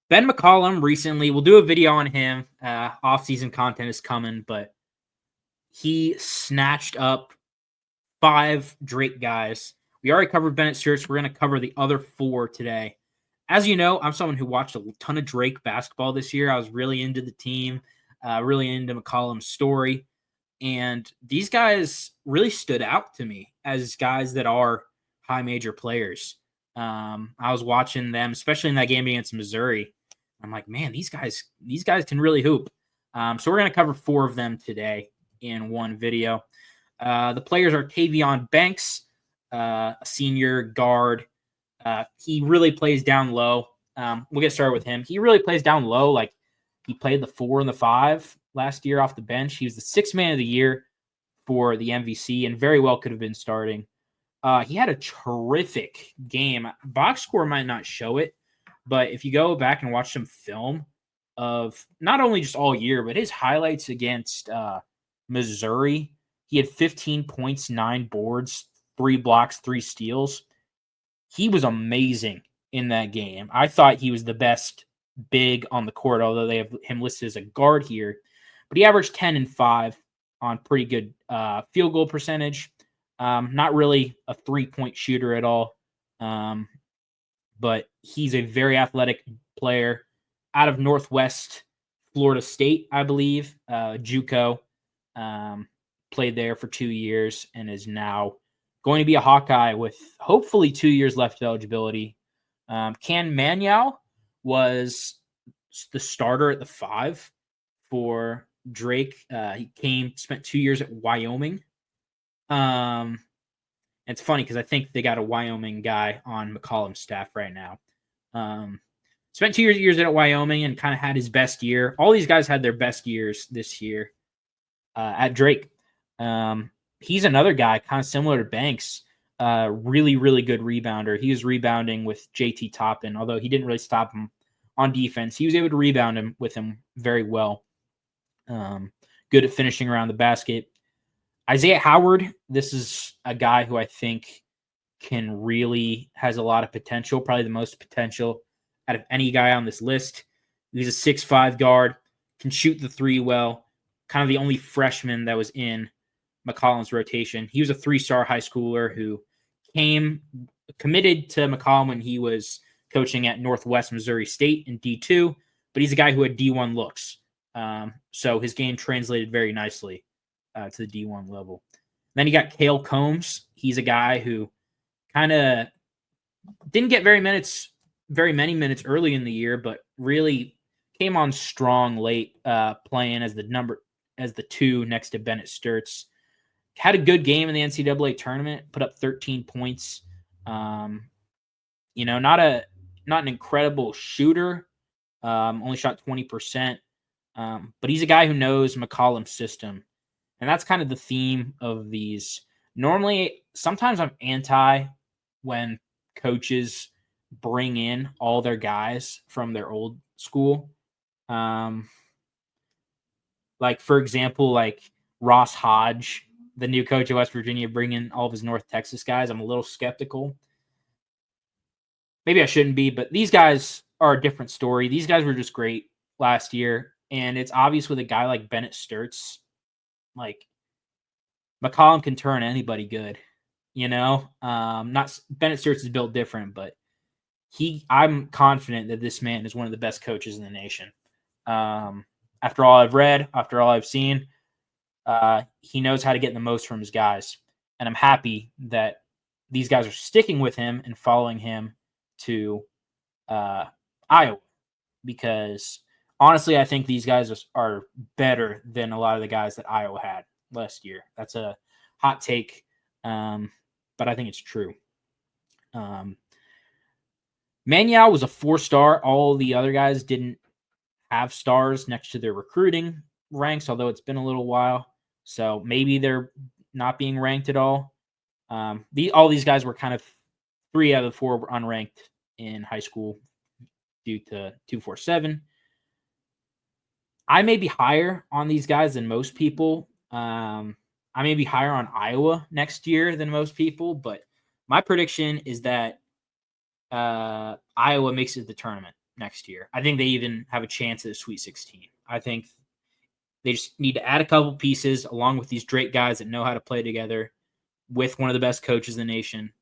Ben McCollum recently, we'll do a video on him. Off-season content is coming, but he snatched up 5 Drake guys. We already covered Bennett Sturts. We're going to cover the other 4 today. As you know, I'm someone who watched a ton of Drake basketball this year. I was really into the team, really into McCollum's story. And these guys really stood out to me as guys that are high major players. I was watching them, especially in that game against Missouri. I'm like, man, these guys can really hoop. So we're going to cover 4 of them today in one video. The players are Tavion Banks, a senior guard. He really plays down low. We'll get started with him. He really plays down low. Like, he played the 4 and the 5 last year off the bench. He was the 6th man of the year for the MVC and very well could have been starting. He had a terrific game. Box score might not show it, but if you go back and watch some film of not only just all year, but his highlights against Missouri, he had 15 points, 9 boards, 3 blocks, 3 steals. He was amazing in that game. I thought he was the best big on the court, although they have him listed as a guard here. But he averaged 10 and 5 on pretty good field goal percentage. Not really a 3-point shooter at all. But he's a very athletic player out of Northwest Florida State, I believe. JUCO. Played there for 2 years and is now going to be a Hawkeye with hopefully 2 years left of eligibility. Manyawu was the starter at the 5 for Drake. He spent 2 years at Wyoming. It's funny because I think they got a Wyoming guy on McCollum's staff right now. Spent 2 years at Wyoming and kind of had his best year. All these guys had their best years this year at Drake. He's another guy kind of similar to Banks. Really, really good rebounder. He was rebounding with JT Toppin, although he didn't really stop him on defense. He was able to rebound him with him very well. Good at finishing around the basket. Isaiah Howard, this is a guy who I think has a lot of potential, probably the most potential out of any guy on this list. He's a 6'5" guard, can shoot the 3 well, kind of the only freshman that was in McCollum's rotation. He was a 3-star high schooler who committed to McCollum when he was coaching at Northwest Missouri State in D2, but he's a guy who had D1 looks. So his game translated very nicely to the D1 level. Then you got Kael Combs. He's a guy who kind of didn't get very many minutes early in the year, but really came on strong late, playing as the 2 next to Bennett Sturts. Had a good game in the NCAA tournament, put up 13 points. Not an incredible shooter. Only shot 20%. But he's a guy who knows McCollum's system. And that's kind of the theme of these. Normally, sometimes I'm anti when coaches bring in all their guys from their old school. Like, for example, like Ross Hodge, the new coach of West Virginia, bringing all of his North Texas guys. I'm a little skeptical. Maybe I shouldn't be, but these guys are a different story. These guys were just great last year. And it's obvious with a guy like Bennett Sturts, like McCollum can turn anybody good, not Bennett Sturts is built different, but I'm confident that this man is one of the best coaches in the nation. After all I've read, after all I've seen, he knows how to get the most from his guys. And I'm happy that these guys are sticking with him and following him to Iowa, because honestly, I think these guys are better than a lot of the guys that Iowa had last year. That's a hot take, but I think it's true. Manyawu was a 4-star. All the other guys didn't have stars next to their recruiting ranks, although it's been a little while. So maybe they're not being ranked at all. All these guys were kind of 3 out of the 4 were unranked in high school due to 247. I may be higher on these guys than most people. I may be higher on Iowa next year than most people, but my prediction is that Iowa makes it to the tournament. next year. I think they even have a chance at a Sweet 16. I think they just need to add a couple pieces along with these Drake guys that know how to play together with one of the best coaches in the nation.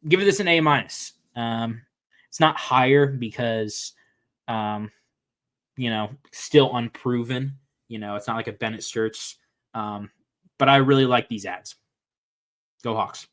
Give this an A minus. It's not higher because, still unproven. It's not like a Bennett Sturts. But I really like these ads. Go Hawks.